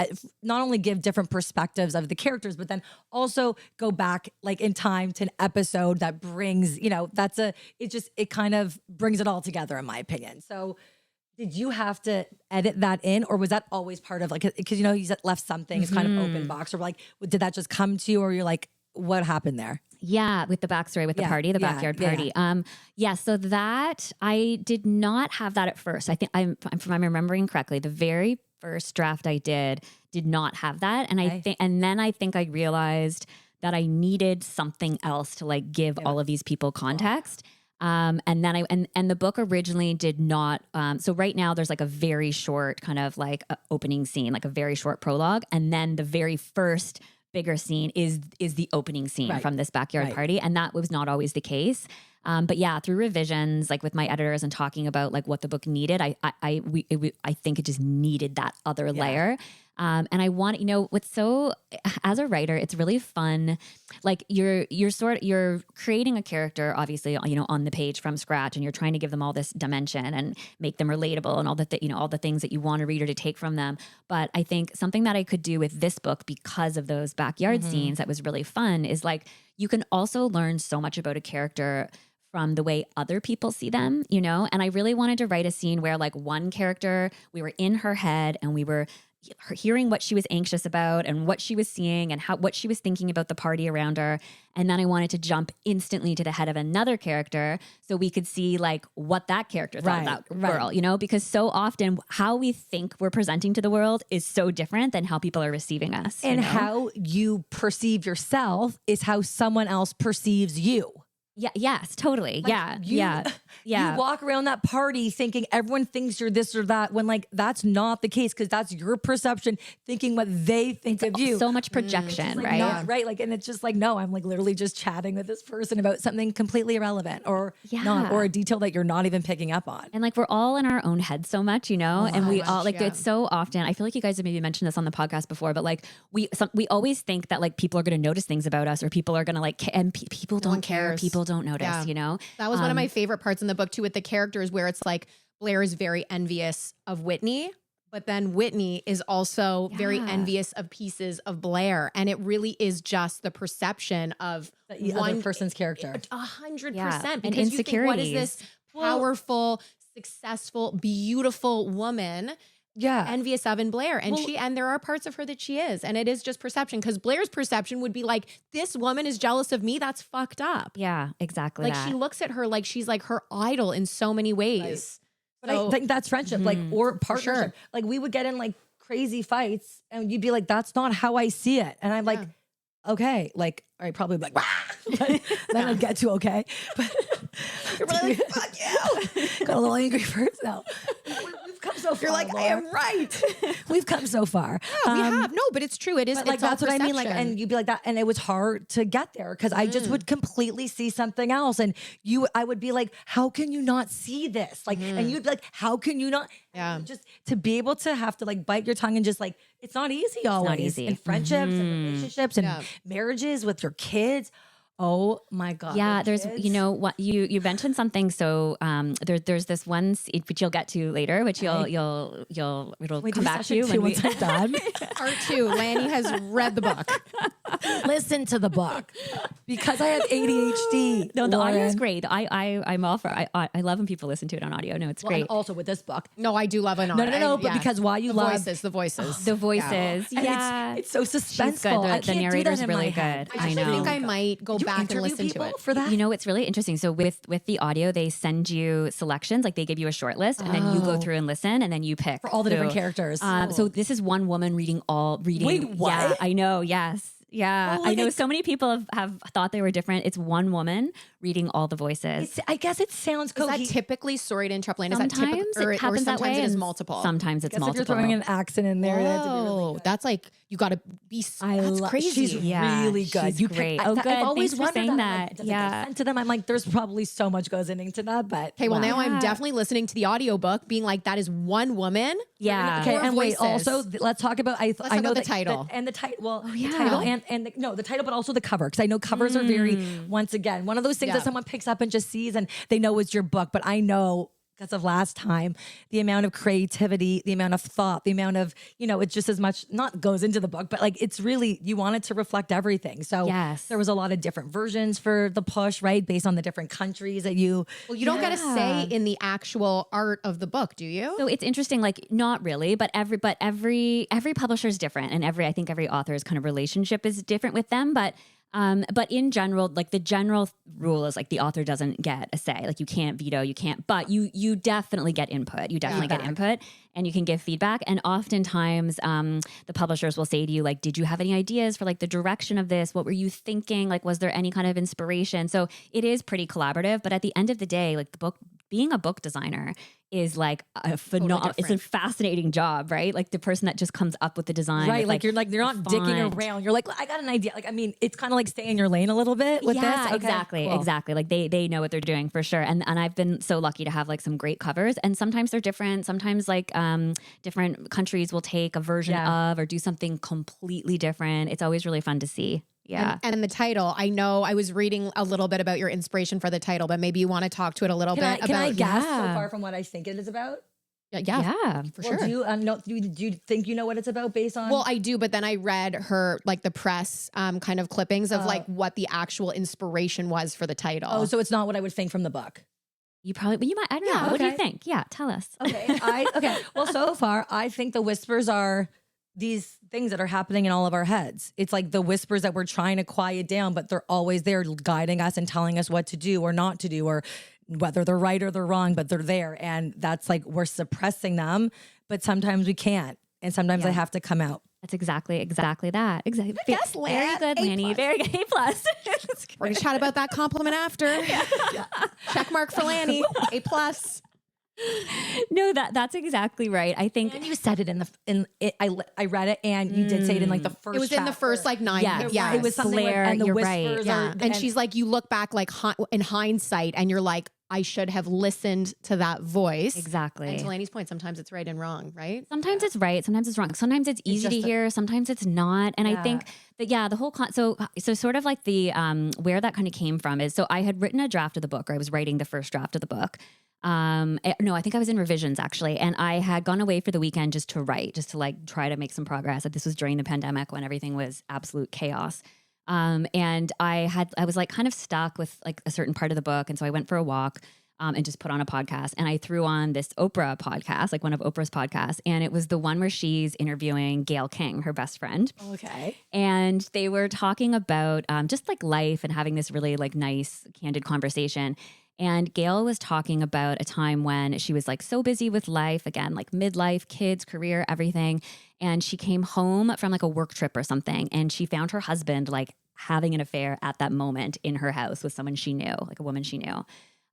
Not only give different perspectives of the characters, but then also go back like in time to an episode that brings, it kind of brings it all together, in my opinion. So, did you have to edit that in, or was that always part of like, because you left something, it's kind of open box, or like, did that just come to you, or you're like, what happened there? Yeah, with the backstory, with the party, the backyard party. So that I did not have that at first. I think if I'm remembering correctly, the very first draft I did not have that, and then I think I realized that I needed something else to like give all of these people context. And then and the book originally did not. So right now there's like a very short kind of like opening scene, like a very short prologue. And then the very first bigger scene is the opening scene from this backyard party. And that was not always the case. But yeah, through revisions, like with my editors and talking about like what the book needed, I think it just needed that other layer. And I want, as a writer, it's really fun. Like you're creating a character, obviously, on the page from scratch, and you're trying to give them all this dimension and make them relatable and all all the things that you want a reader to take from them. But I think something that I could do with this book, because of those backyard scenes, that was really fun, is like you can also learn so much about a character from the way other people see them, And I really wanted to write a scene where like one character, we were in her head and we were hearing what she was anxious about and what she was seeing and what she was thinking about the party around her. And then I wanted to jump instantly to the head of another character so we could see like what that character thought about the world, because so often how we think we're presenting to the world is so different than how people are receiving us. And how you perceive yourself is how someone else perceives you. Yeah. Yes, totally. Like Yeah. You walk around that party thinking everyone thinks you're this or that, when like that's not the case, because that's your perception thinking what they think of you. So much projection, like right? Not right. Like, and it's just like, no, I'm like literally just chatting with this person about something completely irrelevant or not, or a detail that you're not even picking up on. And like we're all in our own head so much, and we all like it's so often. I feel like you guys have maybe mentioned this on the podcast before, but like we always think that like people are going to notice things about us, or people are going to like, and people don't care. People don't notice, That was one of my favorite parts in the book too, with the characters, where it's like Blair is very envious of Whitney, but then Whitney is also very envious of pieces of Blair. And it really is just the perception of one person's character. 100%. And Because you think, what is insecurities. this powerful, successful, beautiful woman envious of in Blair? And and there are parts of her that she is, and it is just perception, because Blair's perception would be like, this woman is jealous of me. That's fucked up. Yeah, exactly. Like she looks at her like she's like her idol in so many ways. But I think that's friendship, like, or partnership. Sure. Like we would get in like crazy fights and you'd be like, that's not how I see it. And I'm like, okay, like, all right, probably like, but then I'd get to okay. But you're really like, fuck you. Got a little angry first now. We've come so far. You're like, Laura. I am right. We've come so far. Yeah, we have. No, but it's true. It is. But like, it's that's all what I mean. Like, perception. and you'd be like that. And it was hard to get there because I just would completely see something else. And I would be like, how can you not see this? Like, and you'd be like, how can you not? Yeah. Just to be able to have to like bite your tongue and just like, it's not easy always. not easy. In friendships and relationships and marriages with your kids. Oh my God. Yeah, there's kids. what you mentioned something. So there's this one which you'll get to later, which it'll come back to you when once I'm done. Part 2. Lanny has read the book. Listen to the book because I have ADHD. No, the Lauren. audio is great. I'm all for. I love when people listen to it on audio. No, it's Well, great. and also with this book. No, I do love an No. But because why you the love voices, the voices. The voices, And yeah, it's so She's suspenseful. good. I The can't do narrator's that in my really head. good. I I know. think I might go You back and interview listen to people it. for that. You know, it's really interesting. So with the audio, they send you selections, like they give you a short list, and then you go through and listen, and then you pick for all the different characters. So this is one woman reading. Wait, what? Yeah, I know. Yes. Yeah, Oh, I know like- so many people have thought they were different. It's one woman reading all the voices. I guess it sounds Is that cohesive. typically, sorry to interrupt, Lane, is that Sometimes typical, or it happens that sometimes way. it is and multiple? Sometimes it's If multiple. you're throwing an accent in there, that's really Oh, good. that's like, you got to be, that's crazy. She's Yeah, really good. she's great. I've Good. always Thanks for wondered saying I'm that. Like, does it Yeah. get sent to them? I'm like, there's probably so much goes into that, but Okay, well, now I'm Yeah. definitely listening to the audiobook being like, that is one woman. Yeah. Okay, Four and wait. voices. Also, let's talk about. I talk know about the that- title. and the title. Well, the yeah. title and the title, but also the cover, because I know covers are very once again one of those things that someone picks up and just sees and they know it's your book. But I know because of last time, the amount of creativity, the amount of thought, the amount of it's just as much not goes into the book, but like it's really you want it to reflect everything. So Yes. there was a lot of different versions for the push, right, based on the different countries that you. Well, you don't get a say in the actual art of the book, do you? So it's interesting, like not really, but every publisher is different, and I think every author's kind of relationship is different with them. But in general, like the general rule is like the author doesn't get a say. Like you can't veto, you can't, but you definitely get input. You definitely get input, and you can give feedback. And oftentimes, the publishers will say to you, like, did you have any ideas for like the direction of this? What were you thinking? Like, was there any kind of inspiration? So it is pretty collaborative. But at the end of the day, like being a book designer is like a phenomenal, it's a fascinating job, right? Like the person that just comes up with the design. Right. With, Like you're not digging around. You're like, I got an idea. Like, I mean, it's kind of like stay in your lane a little bit with this. Okay, exactly. cool. Exactly. Like they know what they're doing for sure. And I've been so lucky to have like some great covers, and sometimes they're different. Sometimes like different countries will take a version of or do something completely different. It's always really fun to see. Yeah. And the title, I know I was reading a little bit about your inspiration for the title, but maybe you want to talk to it a little bit. Can I guess so far from what I think it is about? Yeah, for sure. Do you think you know what it's about based on? Well, I do, but then I read her like the press kind of clippings of like what the actual inspiration was for the title. Oh, so it's not what I would think from the book. You might, I don't know. What do you think? Yeah, tell us. Okay. Well, so far, I think the whispers are these things that are happening in all of our heads. It's like the whispers that we're trying to quiet down, but they're always there guiding us and telling us what to do or not to do, or whether they're right or they're wrong, but they're there. And that's like, we're suppressing them, but sometimes we can't. And sometimes they have to come out. That's exactly that. Exactly. Yes, very good, Lanny. Very good. A+. We're going to chat about that compliment after. Check mark for Lanny. A+. No, that's exactly right. I think, and you said it I read it, and you did say it in like the first. It was in the first like 9. Yeah, it was something Blair, and the you're whispers right. are, and she's like, you look back like in hindsight, and you're like, I should have listened to that voice. Exactly. And to Lanny's point, sometimes it's right and wrong, right? Sometimes it's right, sometimes it's wrong. Sometimes it's easy to hear, sometimes it's not. And I think that the whole so sort of like the where that kind of came from is, so I had written a draft of the book, or I was writing the first draft of the book. No, I think I was in revisions actually. And I had gone away for the weekend just to write, just to like try to make some progress. This was during the pandemic when everything was absolute chaos. And I was like kind of stuck with like a certain part of the book. And so I went for a walk, and just put on a podcast, and I threw on this Oprah podcast, like one of Oprah's podcasts. And it was the one where she's interviewing Gayle King, her best friend. Okay. And they were talking about, just like life and having this really like nice, candid conversation. And Gayle was talking about a time when she was like so busy with life, again, like midlife, kids, career, everything. And she came home from like a work trip or something, and she found her husband like having an affair at that moment in her house with someone she knew, like a woman she knew.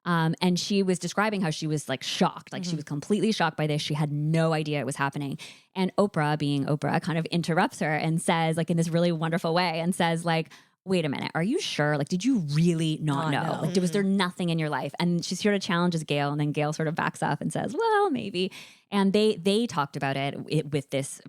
And she was describing how she was like shocked, like she was completely shocked by this. She had no idea it was happening. And Oprah, being Oprah, kind of interrupts her and says, like in this really wonderful way, and says like, wait a minute, are you sure? Like, did you really not know? Like, was there nothing in your life? And she sort of challenges Gayle, and then Gayle sort of backs up and says, well, maybe. And they talked about it with this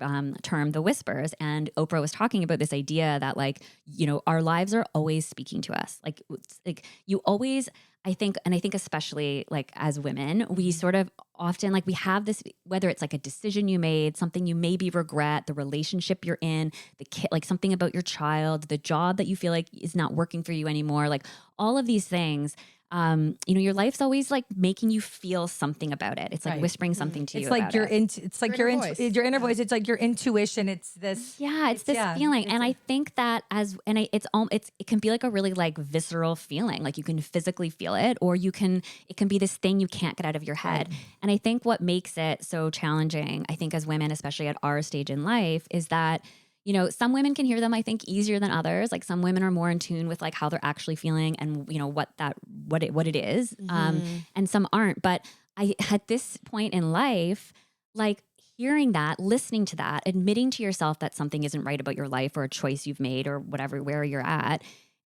term, the whispers. And Oprah was talking about this idea that like, you know, our lives are always speaking to us. Like you always, I think especially like as women, we sort of often like we have this, whether it's like a decision you made, something you maybe regret, the relationship you're in, the kid, like something about your child, the job that you feel like is not working for you anymore, like all of these things. You know, your life's always like making you feel something about it. It's like whispering something to you. It's like about your it. it's like your inner voice. It's like your intuition. It's this. Yeah, it's this feeling, and I think that it can be like a really like visceral feeling. Like you can physically feel it, or it can be this thing you can't get out of your head. And I think what makes it so challenging, I think as women, especially at our stage in life, is that, you know, some women can hear them, I think, easier than others. Like some women are more in tune with like how they're actually feeling and, you know, what it is. And some aren't. But at this point in life, like hearing that, listening to that, admitting to yourself that something isn't right about your life or a choice you've made or whatever, where you're at,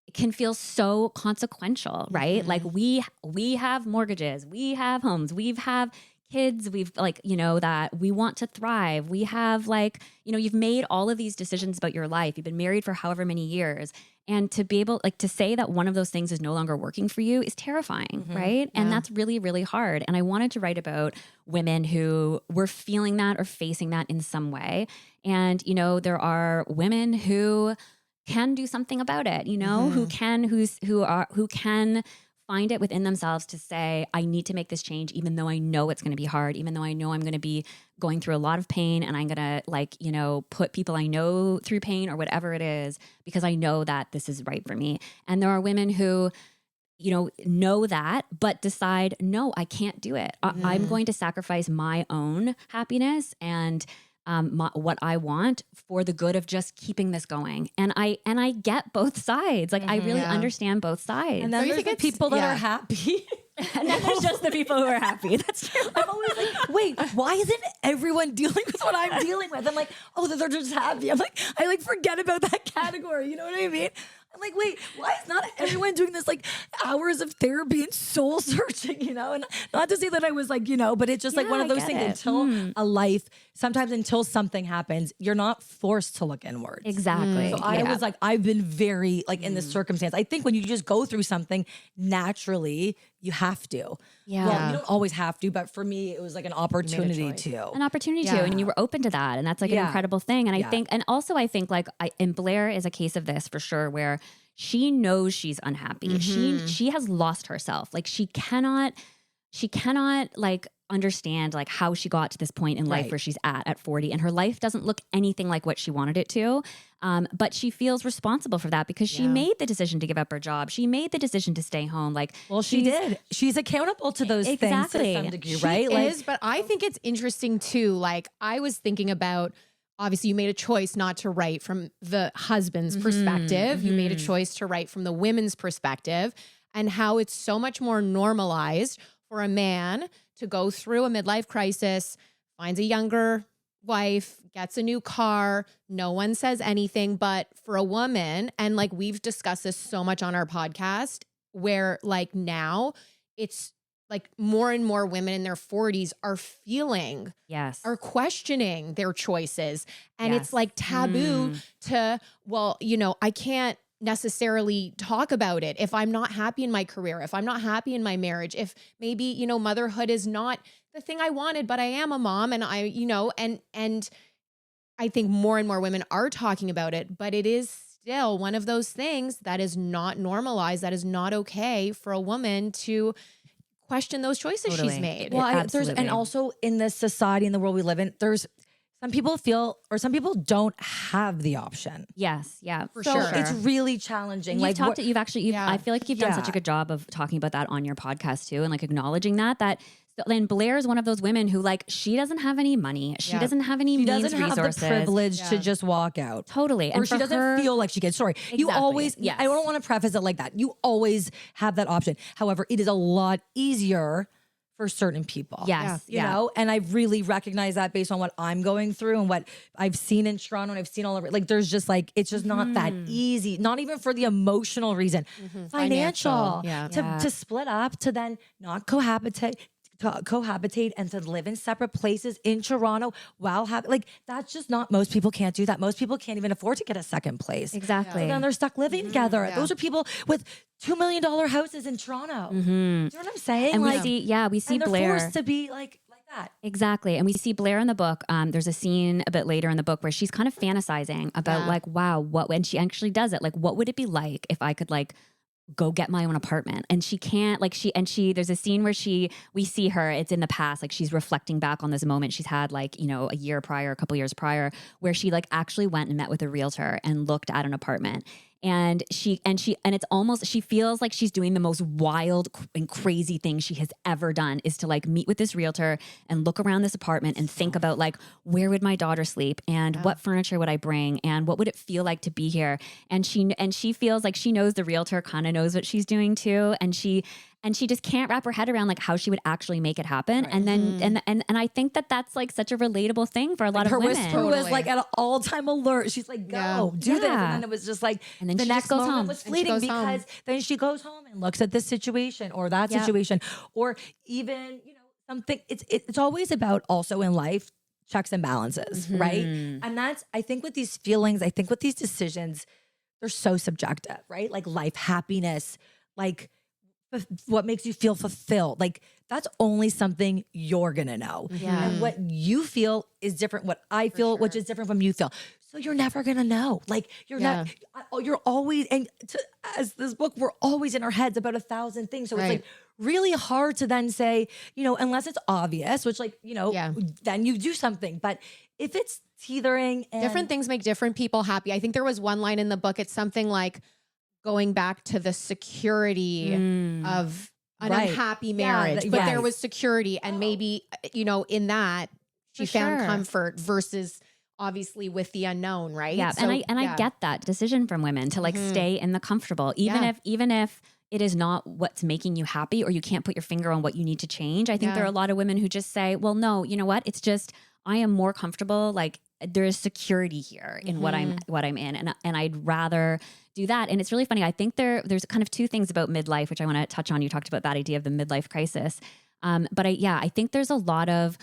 it can feel so consequential, right? Like we have mortgages, we have homes, we have kids, we've like, you know, that we want to thrive. We have like, you know, you've made all of these decisions about your life. You've been married for however many years. And to be able like to say that one of those things is no longer working for you is terrifying, right? And that's really, really hard. And I wanted to write about women who were feeling that or facing that in some way. And, you know, there are women who can do something about it, you know, who can find it within themselves to say, I need to make this change, even though I know it's going to be hard, even though I know I'm going to be going through a lot of pain, and I'm going to like, you know, put people I know through pain or whatever it is, because I know that this is right for me. And there are women who, you know that, but decide, no, I can't do it. I'm going to sacrifice my own happiness and what I want for the good of just keeping this going. And I get both sides. Like I really understand both sides. And then there's the people that are happy. And then there's just the people who are happy. That's true. I'm always like, wait, why isn't everyone dealing with what I'm dealing with? I'm like, oh, they're just happy. I'm like, I like forget about that category. You know what I mean? I'm like, wait, why is not everyone doing this like hours of therapy and soul searching, you know? And not to say that I was like, you know, but it's just like one of those things until a life, sometimes until something happens, you're not forced to look inwards. Exactly. So I was like, I've been very like in this circumstance. I think when you just go through something naturally, you have to. Yeah. Well, you don't always have to, but for me, it was like an opportunity to. An opportunity to, and you were open to that, and that's like an incredible thing. And I think, and also I think like, and Blair is a case of this for sure, where she knows she's unhappy. She has lost herself. Like she cannot like understand like how she got to this point in life where she's at 40, and her life doesn't look anything like what she wanted it to. But she feels responsible for that because she made the decision to give up her job. She made the decision to stay home. Like, well, she did. She's accountable to those things to some degree, right? She is, but I think it's interesting too. Like I was thinking about, obviously you made a choice not to write from the husband's perspective. You made a choice to write from the women's perspective, and how it's so much more normalized for a man to go through a midlife crisis, finds a younger wife, gets a new car, no one says anything. But for a woman, and like we've discussed this so much on our podcast, where like now it's like more and more women in their 40s are feeling, are questioning their choices. And it's like taboo to, well, you know, I can't necessarily talk about it if I'm not happy in my career, if I'm not happy in my marriage, if maybe, you know, motherhood is not the thing I wanted, but I am a mom, and I, you know, and I think more and more women are talking about it, but it is still one of those things that is not normalized, that is not okay for a woman to question those choices she's made. Well, and also in this society, in the world we live in, there's some people feel, or some people don't have the option. Yes. Yeah. For so sure. It's really challenging. You've talked to, I feel like you've done such a good job of talking about that on your podcast too. And like acknowledging that then Blair is one of those women who like, she doesn't have any money. She doesn't have any means, resources. Have the privilege to just walk out. Totally. Or she doesn't feel like she can. Sorry. Exactly. You always, I don't want to preface it like that. You always have that option. However, it is a lot easier for certain people. Yes. You know, and I really recognize that based on what I'm going through and what I've seen in Toronto, and I've seen all over. Like there's just like, it's just not that easy, not even for the emotional reason, financial, to split up, to then not cohabitate and to live in separate places in Toronto while like that's just not, most people can't do that. Most people can't even afford to get a second place. Exactly. So then they're stuck living together. Those are people with $2 million houses in Toronto. Do you know what I'm saying? And like, we see and they're Blair forced to be like that. Exactly. And we see Blair in the book. There's a scene a bit later in the book where she's kind of fantasizing about like, wow, when she actually does it, like, what would it be like if I could like go get my own apartment? And she can't, like there's a scene where we see her, it's in the past, like she's reflecting back on this moment she's had like, you know, a couple years prior, where she like actually went and met with a realtor and looked at an apartment. And it's almost, she feels like she's doing the most wild and crazy thing she has ever done, is to like meet with this realtor and look around this apartment and think about like, where would my daughter sleep, and what furniture would I bring, and what would it feel like to be here? And she feels like she knows the realtor kind of knows what she's doing too. And she just can't wrap her head around like how she would actually make it happen. Right. And then, and I think that that's like such a relatable thing for a lot of women. Her whisper was like at an all-time alert. She's like, go, do this. And then it was just like, and then the next moment home. Was fleeting because then she goes home and looks at this situation or that situation, or even, you know, something. It's always about, also in life, checks and balances, right? And that's, I think with these feelings, I think with these decisions, they're so subjective, right? Like life, happiness, like what makes you feel fulfilled. Like that's only something you're gonna know. Yeah. And what you feel is different. What I feel, which is different from you feel. So you're never gonna know. Like you're always, and as this book, we're always in our heads about 1,000 things. So it's like really hard to then say, you know, unless it's obvious, which like, you know, then you do something. But if it's teetering and different things make different people happy. I think there was one line in the book, it's something like going back to the security of an unhappy marriage, but there was security, and maybe, you know, in that she found comfort versus obviously with the unknown, right? Yeah. So, and I get that decision from women to like stay in the comfortable, even if it is not what's making you happy or you can't put your finger on what you need to change. I think there are a lot of women who just say, well, no, you know what? It's just, I am more comfortable. Like there is security here in what I'm in. And I'd rather do that. And it's really funny. I think there's kind of two things about midlife, which I want to touch on. You talked about that idea of the midlife crisis. But I think there's a lot of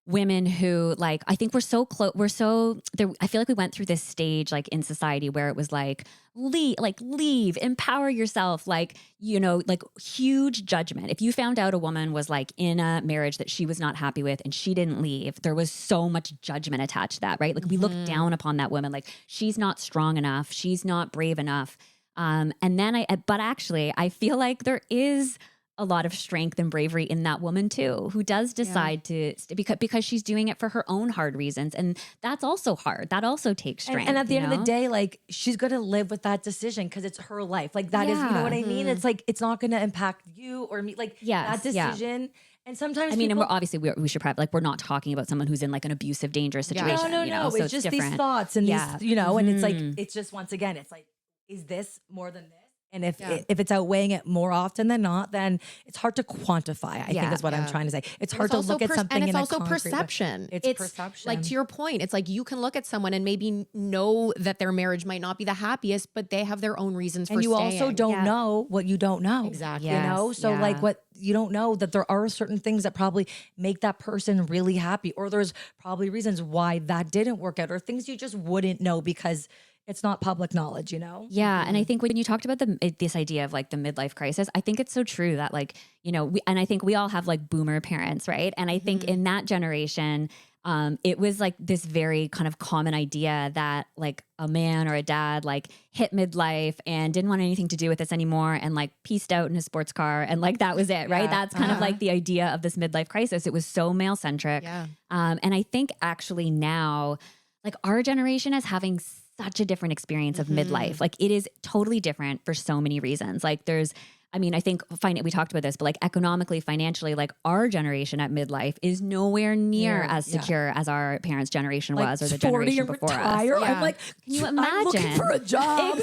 women who like, I think we're so close. I feel like we went through this stage like in society where it was like, leave, empower yourself. Like, like huge judgment. If you found out a woman was like in a marriage that she was not happy with and she didn't leave, there was so much judgment attached to that, right? Like we look down upon that woman, like she's not strong enough. She's not brave enough. But actually I feel like there is a lot of strength and bravery in that woman too, who does decide to because she's doing it for her own hard reasons. And that's also hard. That also takes strength. And at the end of the day, like she's going to live with that decision because it's her life. Like that is, you know what I mean? It's like, it's not going to impact you or me. Like that decision. And sometimes and we're obviously, we should probably, like, we're not talking about someone who's in like an abusive, dangerous situation. No. So it's just different. These thoughts and these, and it's like, it's just, once again, it's like, is this more than this? And if it's outweighing it more often than not, then it's hard to quantify. I think is what I'm trying to say. It's hard to look at something, and it's also perception. It's perception. Like to your point, it's like you can look at someone and maybe know that their marriage might not be the happiest, but they have their own reasons for staying. And you also don't know what you don't know. Exactly. Yes. So like what you don't know, that there are certain things that probably make that person really happy, or there's probably reasons why that didn't work out, or things you just wouldn't know because it's not public knowledge, Yeah. And I think when you talked about this idea of like the midlife crisis, I think it's so true that like, and I think we all have like boomer parents, right? And I think in that generation, it was like this very kind of common idea that like a man or a dad like hit midlife and didn't want anything to do with this anymore and like pieced out in his sports car. And like, that was it, right? That's kind of like the idea of this midlife crisis. It was so male centric. Yeah. And I think actually now, like our generation is having such a different experience of midlife. Like it is totally different for so many reasons. Like I think we talked about this, but like economically, financially, like our generation at midlife is nowhere near as secure as our parents' generation was, or the generation before us. I'm like, can you imagine? I'm looking for a job.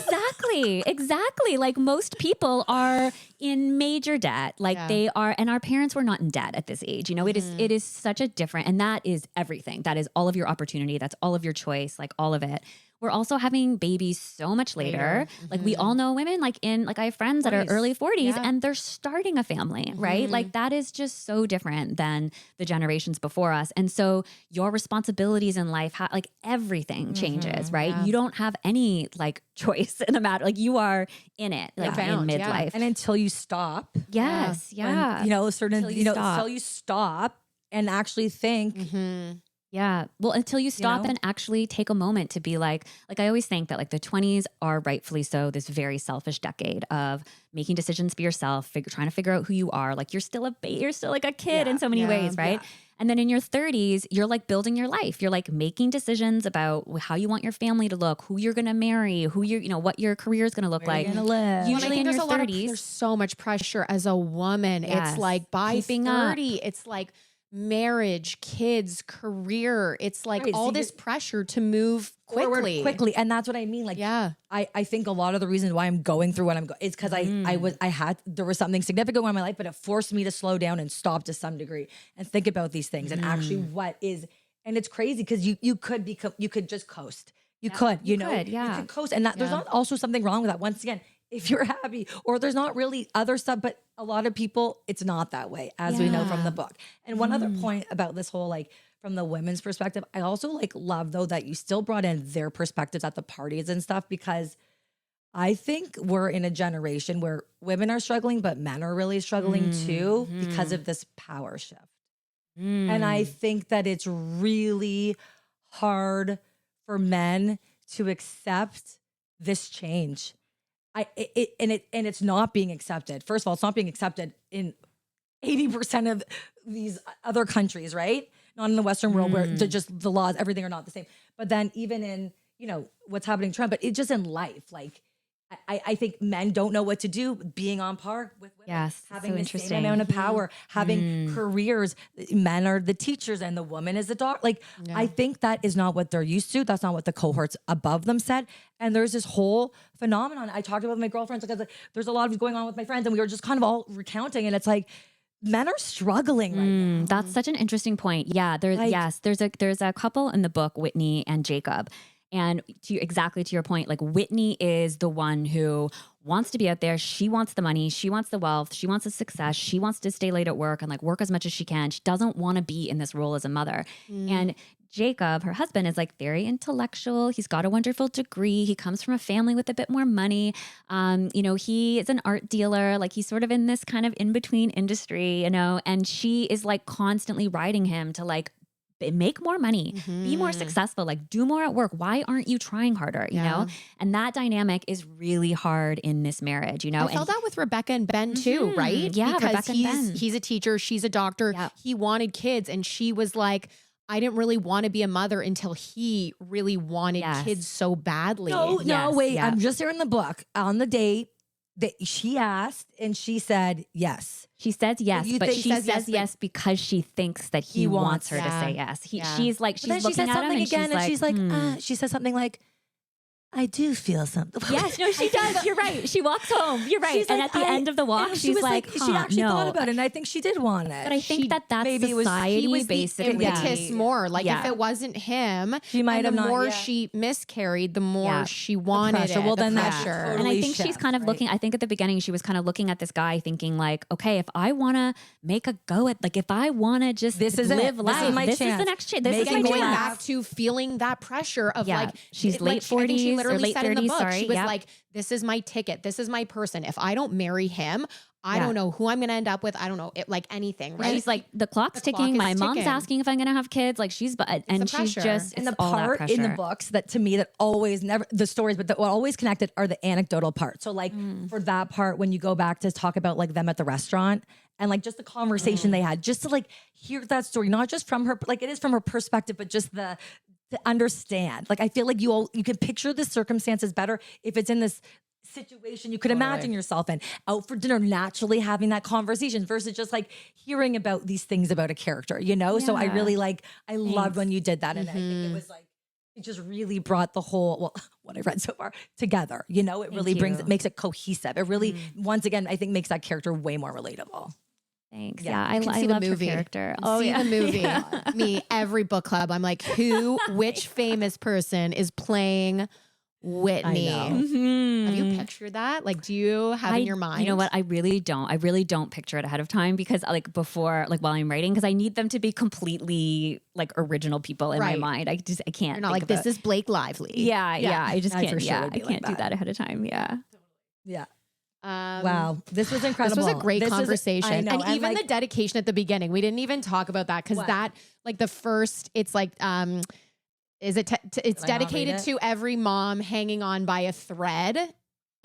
Exactly. Like most people are in major debt. Like they are, and our parents were not in debt at this age. It is such a different, and that is everything. That is all of your opportunity. That's all of your choice. Like all of it. We're also having babies so much later. Like we all know women like I have friends that are early 40s and they're starting a family, right? Like that is just so different than the generations before us. And so your responsibilities in life, like everything changes, right? You don't have any like choice in the matter. Like you are in it, like in midlife. And until you stop. Yes. Yeah. Until you stop and actually think. Yeah. Well, until you stop and actually take a moment to be like I always think that like the 20s are rightfully so this very selfish decade of making decisions for yourself, trying to figure out who you are. Like you're still like a kid in so many ways, right? Yeah. And then in your 30s, you're like building your life. You're like making decisions about how you want your family to look, who you're going to marry, what your career is going to look like. Usually in your 30s, there's so much pressure as a woman. Yes. It's like by 30, it's like marriage, kids, career. It's like all this pressure to move quickly. And that's what I mean. Like, I think a lot of the reason why I'm going through what I'm going is because there was something significant in my life, but it forced me to slow down and stop to some degree and think about these things and actually and it's crazy because you could just coast. You could coast. And there's not also something wrong with that. Once again, if you're happy, or there's not really other stuff, but a lot of people, it's not that way, as we know from the book. And one other point about this whole, like, from the women's perspective, I also like love though that you still brought in their perspectives at the parties and stuff, because I think we're in a generation where women are struggling, but men are really struggling too because of this power shift. And I think that it's really hard for men to accept this change. It's not being accepted. First of all, it's not being accepted in 80% of these other countries, right? Not in the Western world where the laws, everything are not the same. But then even in, what's happening in Trump, but it's just in life. Like, I think men don't know what to do being on par with women. Yes, having so the interesting. same amount of power, having careers. Men are the teachers and the woman is the doctor. Like, I think that is not what they're used to. That's not what the cohorts above them said. And there's this whole phenomenon. I talked about with my girlfriends because there's a lot of going on with my friends, and we were just kind of all recounting. And it's like, men are struggling right now. That's such an interesting point. Yeah, there's a couple in the book, Whitney and Jacob. And exactly to your point, like Whitney is the one who wants to be out there. She wants the money. She wants the wealth. She wants the success. She wants to stay late at work and like work as much as she can. She doesn't want to be in this role as a mother. And Jacob, her husband, is like very intellectual. He's got a wonderful degree. He comes from a family with a bit more money. He is an art dealer. Like, he's sort of in this kind of in-between industry, and she is like constantly riding him to like make more money, be more successful, like do more at work. Why aren't you trying harder? You know? And that dynamic is really hard in this marriage, I felt that with Rebecca and Ben too, right? Yeah, because Rebecca and Ben. He's a teacher, she's a doctor. Yep. He wanted kids, and she was like, I didn't really want to be a mother until he really wanted kids so badly. No, wait. Yeah. I'm just here in the book on the date that she asked, and she said yes. She says yes, but she says yes because she thinks that he wants her to say yes. She's like, she's looking at him and she's like, she says something like, I do feel something. Yes, no, she does. You're right. She walks home. You're right. And at the end of the walk, she's like, she actually thought about it, and I think she did want it. But I think that's maybe society he was basically. The impetus more. Like, if it wasn't him, she might have the more she miscarried, the more she wanted it. Well, then the that's pressure. totally and I think she's kind of looking, I think at the beginning, she was kind of looking at this guy thinking like, okay, if I want to make a go at, like, if I want to just live life, this is the next chance. This is my going chance. back to feeling that pressure of like, she's late 40s, she literally or late said in the 30s, book, sorry. she was like, this is my ticket. This is my person. If I don't marry him, I don't know who I'm going to end up with. I don't know, like anything, right? She's like, the clock's ticking. My mom's asking if I'm going to have kids. Like, she's, and she's just, and the part in the books that to me that always never, the stories, but that what always connected are the anecdotal parts. So like for that part, when you go back to talk about like them at the restaurant and like just the conversation they had, just to like hear that story, not just from her, like it is from her perspective, but just to understand. Like, I feel like you can picture the circumstances better if it's in this situation you could imagine yourself in, out for dinner, naturally having that conversation versus just like hearing about these things about a character, So I really I loved when you did that. And I think it was like, it just really brought the whole, well, what I've read so far together, it really makes it cohesive. It really, once again, I think makes that character way more relatable. Thanks. Yeah, I love her character. The movie. Me, every book club, I'm like, which famous person is playing Whitney? I know. Have you pictured that? Like, do you have in your mind? You know what? I really don't picture it ahead of time because like before, like while I'm writing, because I need them to be completely like original people in my mind. I can't. You're not like, this is Blake Lively. Yeah. I just can't. I can't do that ahead of time. Yeah. Wow, this was incredible. This was a great conversation. I know. And even the dedication at the beginning, we didn't even talk about that because that, like the first, it's like, it's dedicated to every mom hanging on by a thread.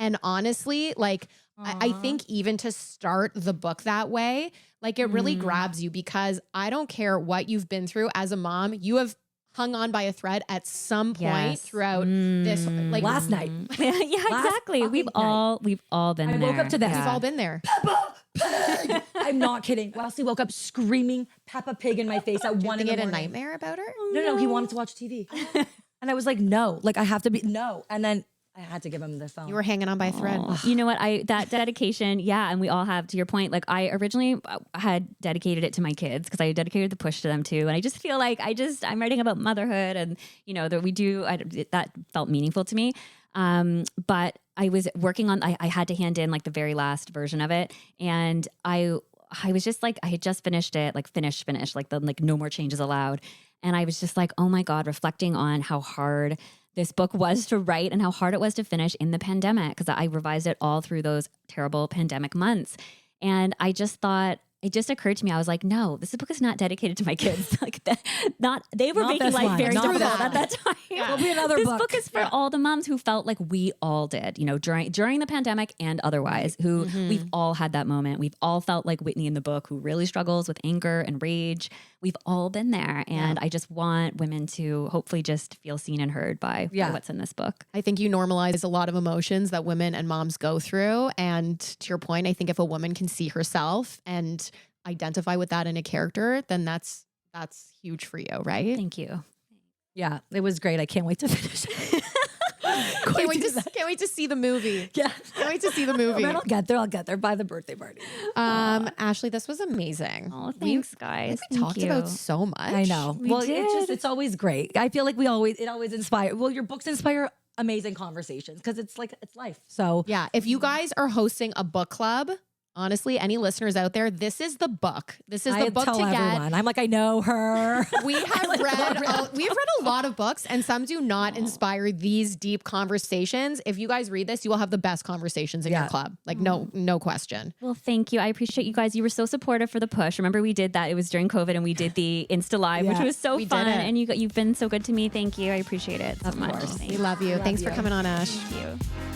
And honestly, like, I think even to start the book that way, like it really grabs you because I don't care what you've been through as a mom, you have hung on by a thread at some point throughout this, like last night. Exactly. We've all been there. I woke up to this. We've all been there. Peppa Pig. I'm not kidding. Wesley woke up screaming Peppa Pig in my face at 1 in the morning. Did he get a nightmare about her? No, he wanted to watch TV. And I was like, no, like I have to be, no. And then I had to give him the phone. You were hanging on by a thread. You know what? that dedication, and we all have, to your point, like I originally had dedicated it to my kids because I dedicated the push to them too. And I just feel like I'm writing about motherhood and, that that felt meaningful to me. But I was working on, I had to hand in like the very last version of it. And I was just like, I had just finished it, like finish, like the, like no more changes allowed. And I was just like, oh my God, reflecting on how hard this book was to write and how hard it was to finish in the pandemic because I revised it all through those terrible pandemic months. And I just thought, it just occurred to me, I was like, no, this book is not dedicated to my kids. Like they were making life very difficult at that time. There'll be another book. This book is for all the moms who felt like we all did, during the pandemic and otherwise, who we've all had that moment. We've all felt like Whitney in the book, who really struggles with anger and rage we've all been there. And I just want women to hopefully just feel seen and heard by what's in this book. I think you normalize a lot of emotions that women and moms go through. And to your point, I think if a woman can see herself and identify with that in a character, then that's huge for you, right? Thank you. Yeah, it was great. I can't wait to finish it. Can't wait to see the movie. Yeah. Can't wait to see the movie. I'll get there by the birthday party. Ashley, this was amazing. Oh, thanks, guys. We talked about so much. I know. It's always great. I feel like it always inspires. Well, your books inspire amazing conversations because it's life. So yeah, if you guys are hosting a book club, honestly, any listeners out there, this is the book. This is the book to get. Everyone. I'm like, I know her. We have read a lot of books, and some do not inspire these deep conversations. If you guys read this, you will have the best conversations in your club. Like no question. Well, thank you. I appreciate you guys. You were so supportive for the push. Remember, we did that. It was during COVID, and we did the Insta Live, which was so fun. And you've been so good to me. Thank you. I appreciate it so much. We love you. Thanks for coming on, Ash. Thank you.